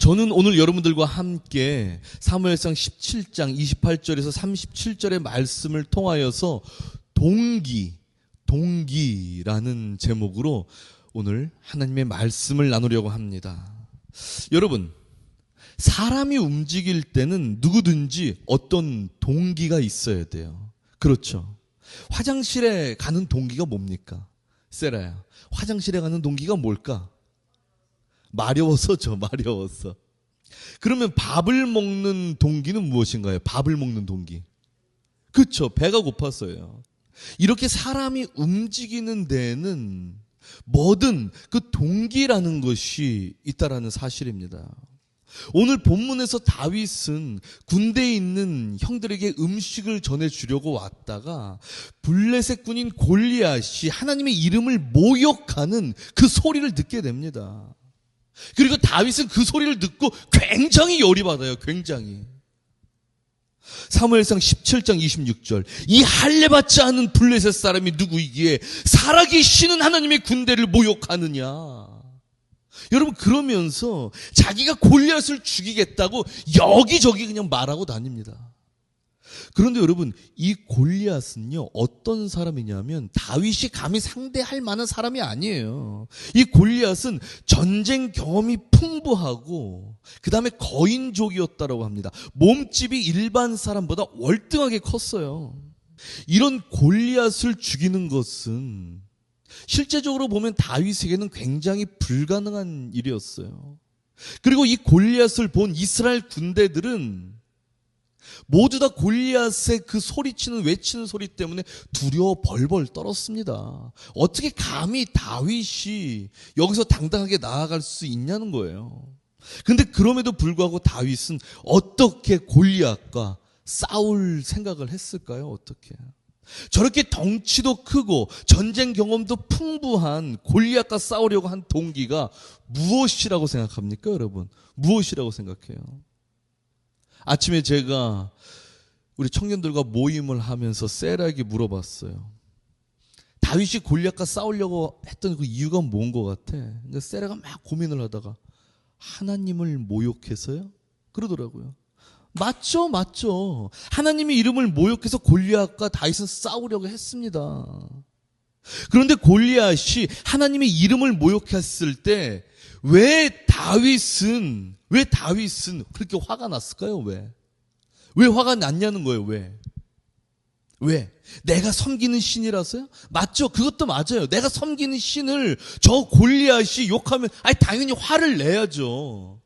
저는 오늘 여러분들과 함께 사무엘상 17장 28절에서 37절의 말씀을 통하여서 동기라는 제목으로 오늘 하나님의 말씀을 나누려고 합니다. 여러분, 사람이 움직일 때는 누구든지 어떤 동기가 있어야 돼요. 그렇죠. 화장실에 가는 동기가 뭡니까? 세라야, 화장실에 가는 동기가 뭘까? 마려워서죠. 마려워서. 그러면 밥을 먹는 동기는 무엇인가요? 밥을 먹는 동기. 그렇죠. 배가 고파서요. 이렇게 사람이 움직이는 데에는 뭐든 그 동기라는 것이 있다라는 사실입니다. 오늘 본문에서 다윗은 군대에 있는 형들에게 음식을 전해주려고 왔다가 블레셋 군인 골리앗이 하나님의 이름을 모욕하는 그 소리를 듣게 됩니다. 그리고 다윗은 그 소리를 듣고 굉장히 열이 받아요. 굉장히. 사무엘상 17장 26절, 이 할례받지 않은 블레셋 사람이 누구이기에 살아계시는 하나님의 군대를 모욕하느냐. 여러분, 그러면서 자기가 골리앗을 죽이겠다고 여기저기 그냥 말하고 다닙니다. 그런데 여러분, 이 골리앗은요 어떤 사람이냐면 다윗이 감히 상대할 만한 사람이 아니에요. 이 골리앗은 전쟁 경험이 풍부하고 그 다음에 거인족이었다라고 합니다. 몸집이 일반 사람보다 월등하게 컸어요. 이런 골리앗을 죽이는 것은 실제적으로 보면 다윗에게는 굉장히 불가능한 일이었어요. 그리고 이 골리앗을 본 이스라엘 군대들은 모두 다 골리앗의 그 소리치는 외치는 소리 때문에 두려워 벌벌 떨었습니다. 어떻게 감히 다윗이 여기서 당당하게 나아갈 수 있냐는 거예요. 그런데 그럼에도 불구하고 다윗은 어떻게 골리앗과 싸울 생각을 했을까요? 어떻게? 저렇게 덩치도 크고 전쟁 경험도 풍부한 골리앗과 싸우려고 한 동기가 무엇이라고 생각합니까, 여러분? 무엇이라고 생각해요? 아침에 제가 우리 청년들과 모임을 하면서 세라에게 물어봤어요. 다윗이 골리앗과 싸우려고 했던 그 이유가 뭔 것 같아? 그러니까 세라가 막 고민을 하다가 하나님을 모욕해서요? 그러더라고요. 맞죠. 하나님의 이름을 모욕해서 골리앗과 다윗은 싸우려고 했습니다. 그런데 골리앗이 하나님의 이름을 모욕했을 때 왜 다윗은 그렇게 화가 났을까요? 왜 화가 났냐는 거예요. 왜? 내가 섬기는 신이라서요? 맞죠. 그것도 맞아요. 내가 섬기는 신을 저 골리앗이 욕하면 당연히 화를 내야죠.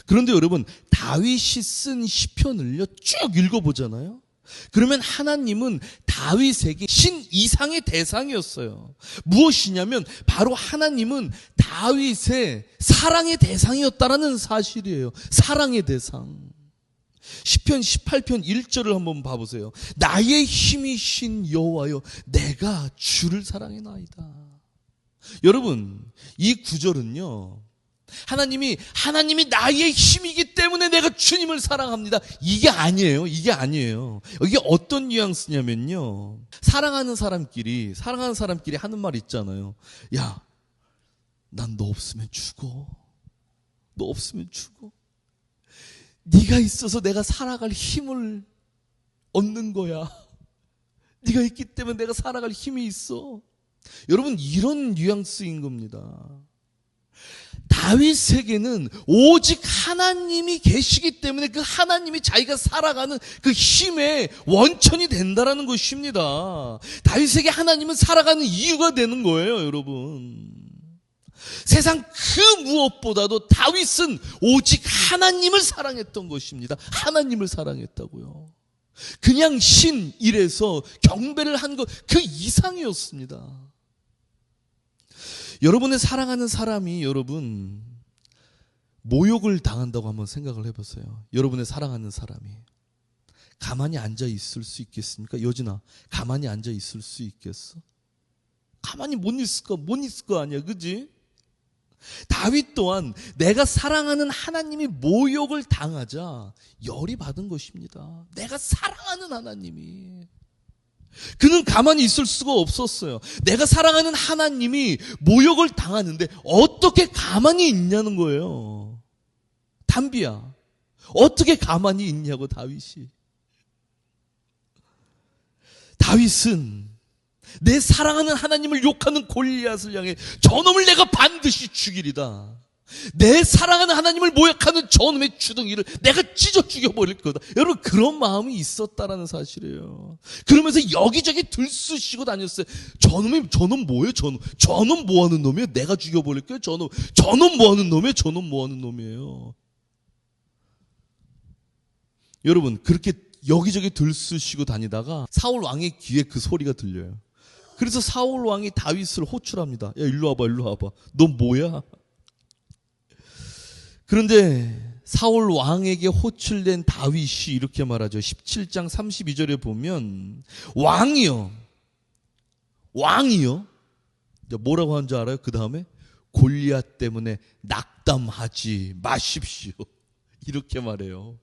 그런데 여러분, 다윗이 쓴 시편을요 쭉 읽어보잖아요. 그러면 하나님은 다윗에게 신 이상의 대상이었어요. 무엇이냐면 바로 하나님은 다윗의 사랑의 대상이었다라는 사실이에요. 사랑의 대상. 시편 18편 1절을 한번 봐보세요. 나의 힘이신 여호와여, 내가 주를 사랑해나이다. 여러분, 이 구절은요, 하나님이 나의 힘이기 때문에 내가 주님을 사랑합니다. 이게 아니에요. 이게 어떤 뉘앙스냐면요, 사랑하는 사람끼리 하는 말 있잖아요. 야, 난 너 없으면 죽어. 네가 있어서 내가 살아갈 힘을 얻는 거야. 네가 있기 때문에 내가 살아갈 힘이 있어. 여러분, 이런 뉘앙스인 겁니다. 다윗에게는 오직 하나님이 계시기 때문에 그 하나님이 자기가 살아가는 그 힘의 원천이 된다라는 것입니다. 다윗에게 하나님은 살아가는 이유가 되는 거예요, 여러분. 세상 그 무엇보다도 다윗은 오직 하나님을 사랑했던 것입니다. 하나님을 사랑했다고요. 그냥 신 이래서 경배를 한 것 그 이상이었습니다. 여러분의 사랑하는 사람이 여러분 모욕을 당한다고 한번 생각을 해보세요. 여러분의 사랑하는 사람이 가만히 앉아 있을 수 있겠습니까? 여진아, 가만히 앉아 있을 수 있겠어? 가만히 못 있을 거 아니야, 그지? 다윗 또한 내가 사랑하는 하나님이 모욕을 당하자 열이 받은 것입니다. 내가 사랑하는 하나님이. 그는 가만히 있을 수가 없었어요. 내가 사랑하는 하나님이 모욕을 당하는데 어떻게 가만히 있냐는 거예요. 담비야, 어떻게 가만히 있냐고. 다윗은 내 사랑하는 하나님을 욕하는 골리앗을 향해 저놈을 내가 반드시 죽이리다. 내 사랑하는 하나님을 모욕하는 저놈의 주둥이를 내가 찢어 죽여버릴 거다. 여러분, 그런 마음이 있었다라는 사실이에요. 그러면서 여기저기 들쑤시고 다녔어요. 저놈 뭐예요? 저놈 뭐하는 놈이에요? 내가 죽여버릴 거예요. 저놈 뭐하는 놈이에요? 저놈 뭐하는 놈이에요? 여러분, 그렇게 여기저기 들쑤시고 다니다가 사울 왕의 귀에 그 소리가 들려요. 그래서 사울 왕이 다윗을 호출합니다. 야, 일로 와봐. 너 뭐야? 그런데 사울 왕에게 호출된 다윗이 이렇게 말하죠. 17장 32절에 보면 왕이요. 뭐라고 하는 줄 알아요? 그 다음에 골리앗 때문에 낙담하지 마십시오. 이렇게 말해요.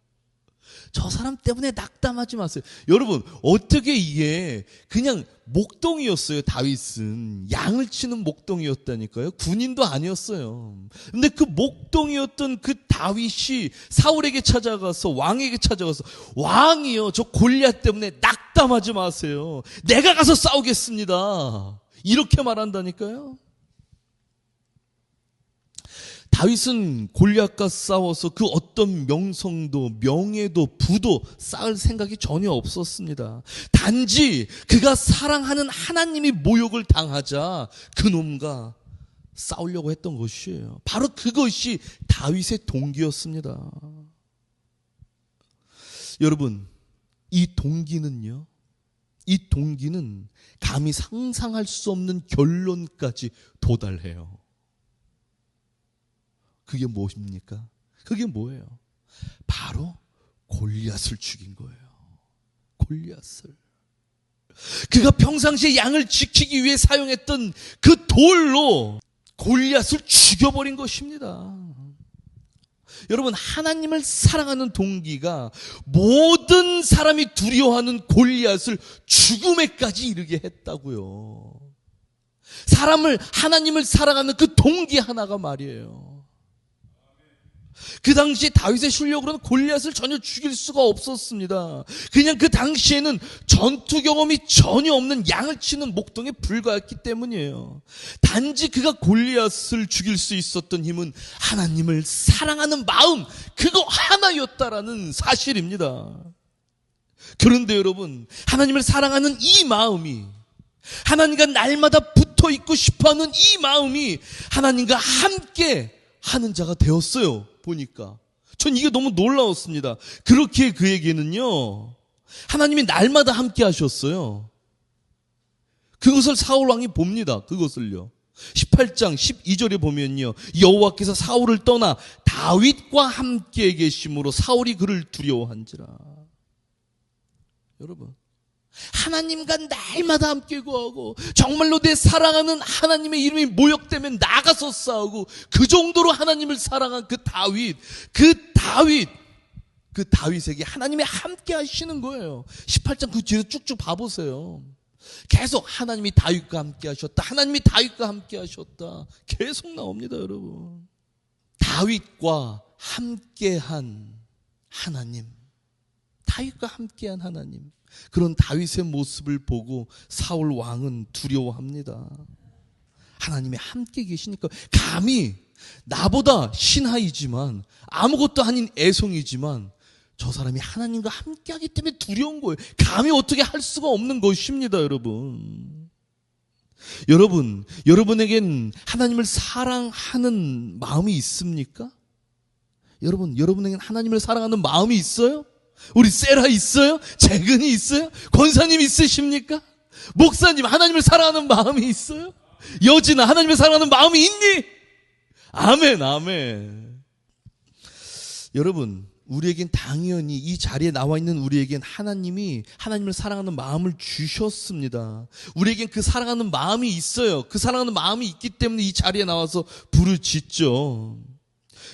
저 사람 때문에 낙담하지 마세요. 여러분, 어떻게 이게 그냥 목동이었어요. 다윗은 양을 치는 목동이었다니까요. 군인도 아니었어요. 근데 그 목동이었던 그 다윗이 사울에게 찾아가서, 왕에게 찾아가서, 왕이요, 저 골리앗 때문에 낙담하지 마세요. 내가 가서 싸우겠습니다. 이렇게 말한다니까요. 다윗은 골리앗과 싸워서 그 어떤 명성도 명예도 부도 쌓을 생각이 전혀 없었습니다. 단지 그가 사랑하는 하나님이 모욕을 당하자 그놈과 싸우려고 했던 것이에요. 바로 그것이 다윗의 동기였습니다. 여러분, 이 동기는 감히 상상할 수 없는 결론까지 도달해요. 그게 무엇입니까? 그게 뭐예요? 바로 골리앗을 죽인 거예요. 골리앗을. 그가 평상시에 양을 지키기 위해 사용했던 그 돌로 골리앗을 죽여버린 것입니다. 여러분, 하나님을 사랑하는 동기가 모든 사람이 두려워하는 골리앗을 죽음에까지 이르게 했다고요. 하나님을 사랑하는 그 동기 하나가 말이에요. 그 당시 다윗의 실력으로는 골리앗을 전혀 죽일 수가 없었습니다. 그냥 그 당시에는 전투 경험이 전혀 없는 양을 치는 목동에 불과했기 때문이에요. 단지 그가 골리앗을 죽일 수 있었던 힘은 하나님을 사랑하는 마음, 그거 하나였다라는 사실입니다. 그런데 여러분, 하나님을 사랑하는 이 마음이, 하나님과 날마다 붙어 있고 싶어하는 이 마음이 하나님과 함께 하는 자가 되었어요. 보니까 전 이게 너무 놀라웠습니다. 그렇게 그에게는요, 하나님이 날마다 함께 하셨어요. 그것을 사울 왕이 봅니다. 그것을요. 18장 12절에 보면요, 여호와께서 사울을 떠나 다윗과 함께 계심으로 사울이 그를 두려워한지라. 여러분, 하나님과 날마다 함께 구하고 정말로 내 사랑하는 하나님의 이름이 모욕되면 나가서 싸우고, 그 정도로 하나님을 사랑한 그 다윗에게 하나님이 함께 하시는 거예요. 18장 그 뒤에서 쭉쭉 봐보세요. 계속 하나님이 다윗과 함께 하셨다, 하나님이 다윗과 함께 하셨다, 계속 나옵니다. 여러분, 다윗과 함께한 하나님, 다윗과 함께한 하나님, 그런 다윗의 모습을 보고 사울 왕은 두려워합니다. 하나님이 함께 계시니까, 감히 나보다 신하이지만 아무것도 아닌 애송이지만 저 사람이 하나님과 함께하기 때문에 두려운 거예요. 감히 어떻게 할 수가 없는 것입니다. 여러분에겐 하나님을 사랑하는 마음이 있습니까? 여러분에겐 하나님을 사랑하는 마음이 있어요? 우리 세라 있어요? 재근이 있어요? 권사님 있으십니까? 목사님, 하나님을 사랑하는 마음이 있어요? 여진아, 하나님을 사랑하는 마음이 있니? 아멘, 아멘. 여러분, 우리에겐 당연히 이 자리에 나와 있는 우리에겐 하나님이 하나님을 사랑하는 마음을 주셨습니다. 우리에겐 그 사랑하는 마음이 있어요. 그 사랑하는 마음이 있기 때문에 이 자리에 나와서 부르짖죠.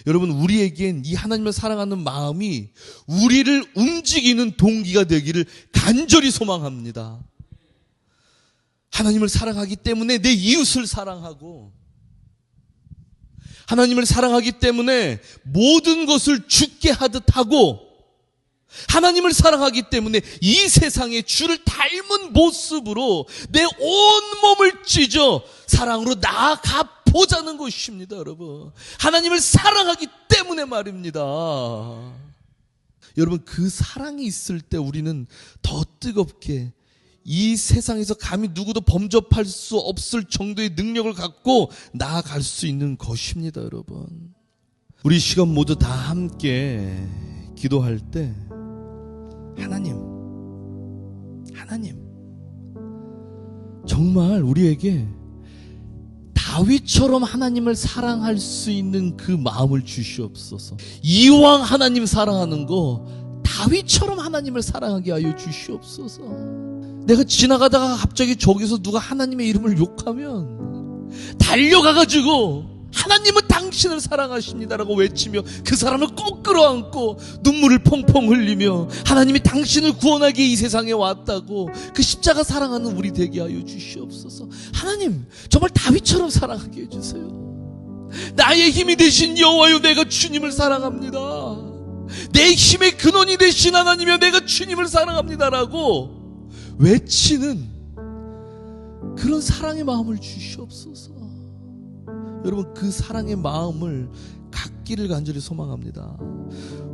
여러분, 우리에겐 이 하나님을 사랑하는 마음이 우리를 움직이는 동기가 되기를 간절히 소망합니다. 하나님을 사랑하기 때문에 내 이웃을 사랑하고, 하나님을 사랑하기 때문에 모든 것을 죽게 하듯 하고, 하나님을 사랑하기 때문에 이 세상에 주를 닮은 모습으로 내 온 몸을 찢어 사랑으로 나아가 보자는 것입니다, 여러분. 하나님을 사랑하기 때문에 말입니다. 여러분, 그 사랑이 있을 때 우리는 더 뜨겁게 이 세상에서 감히 누구도 범접할 수 없을 정도의 능력을 갖고 나아갈 수 있는 것입니다, 여러분. 우리 시간 모두 다 함께 기도할 때 하나님, 정말 우리에게 다윗처럼 하나님을 사랑할 수 있는 그 마음을 주시옵소서. 이왕 하나님 사랑하는 거 다윗처럼 하나님을 사랑하게 하여 주시옵소서. 내가 지나가다가 갑자기 저기서 누가 하나님의 이름을 욕하면 달려가가지고 하나님은 당신을 사랑하십니다라고 외치며 그 사람을 꼭 끌어안고 눈물을 펑펑 흘리며 하나님이 당신을 구원하기에 이 세상에 왔다고 그 십자가 사랑하는 우리 되게 하여 주시옵소서. 하나님, 정말 다윗처럼 사랑하게 해주세요. 나의 힘이 되신 여호와여, 내가 주님을 사랑합니다. 내 힘의 근원이 되신 하나님이여, 내가 주님을 사랑합니다라고 외치는 그런 사랑의 마음을 주시옵소서. 여러분, 그 사랑의 마음을 갖기를 간절히 소망합니다.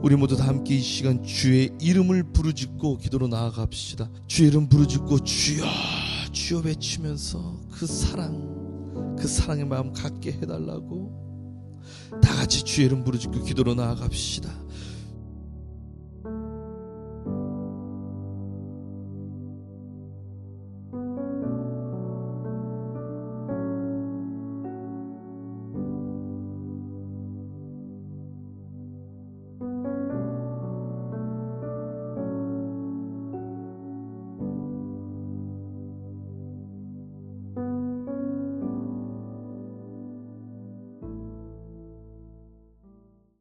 우리 모두 다 함께 이 시간 주의 이름을 부르짖고 기도로 나아갑시다. 주의 이름 부르짖고 주여 주여 외치면서 그 사랑의 마음 갖게 해달라고 다 같이 주의 이름 부르짖고 기도로 나아갑시다.